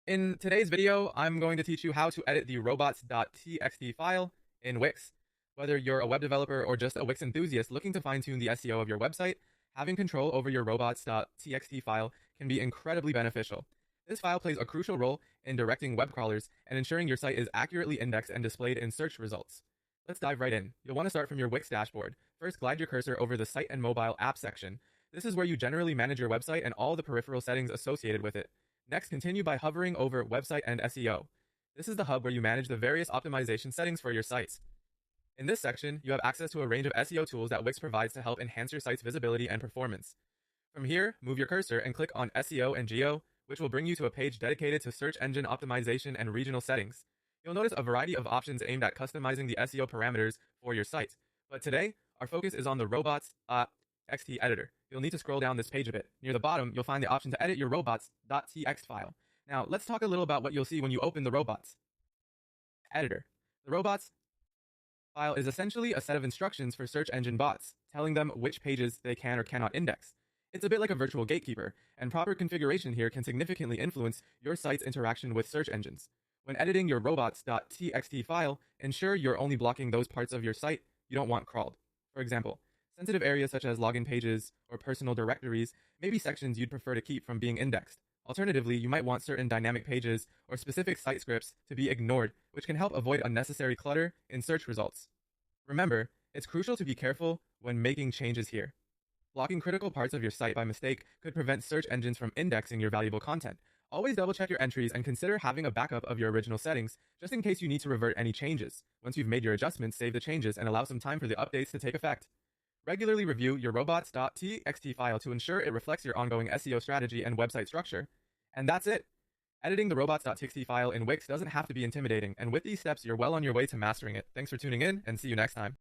In today's video, I'm going to teach you how to edit the robots.txt file in Wix. Whether you're a web developer or just a Wix enthusiast looking to fine-tune the SEO of your website, having control over your robots.txt file can be incredibly beneficial. This file plays a crucial role in directing web crawlers and ensuring your site is accurately indexed and displayed in search results. Let's dive right in. You'll want to start from your Wix dashboard. First, glide your cursor over the Site and Mobile App section. This is where you generally manage your website and all the peripheral settings associated with it. Next, continue by hovering over Website and SEO. This is the hub where you manage the various optimization settings for your sites. In this section, you have access to a range of SEO tools that Wix provides to help enhance your site's visibility and performance. From here, move your cursor and click on SEO and Geo, which will bring you to a page dedicated to search engine optimization and regional settings. You'll notice a variety of options aimed at customizing the SEO parameters for your site. But today, our focus is on the Robots.txt editor. You'll need to scroll down this page a bit. Near the bottom, you'll find the option to edit your robots.txt file. Now, let's talk a little about what you'll see when you open the robots editor. The robots file is essentially a set of instructions for search engine bots, telling them which pages they can or cannot index. It's a bit like a virtual gatekeeper, and proper configuration here can significantly influence your site's interaction with search engines. When editing your robots.txt file, ensure you're only blocking those parts of your site you don't want crawled. For example, sensitive areas such as login pages or personal directories may be sections you'd prefer to keep from being indexed. Alternatively, you might want certain dynamic pages or specific site scripts to be ignored, which can help avoid unnecessary clutter in search results. Remember, it's crucial to be careful when making changes here. Blocking critical parts of your site by mistake could prevent search engines from indexing your valuable content. Always double-check your entries and consider having a backup of your original settings, just in case you need to revert any changes. Once you've made your adjustments, save the changes and allow some time for the updates to take effect. Regularly review your robots.txt file to ensure it reflects your ongoing SEO strategy and website structure. And that's it! Editing the robots.txt file in Wix doesn't have to be intimidating, and with these steps, you're well on your way to mastering it. Thanks for tuning in, and see you next time.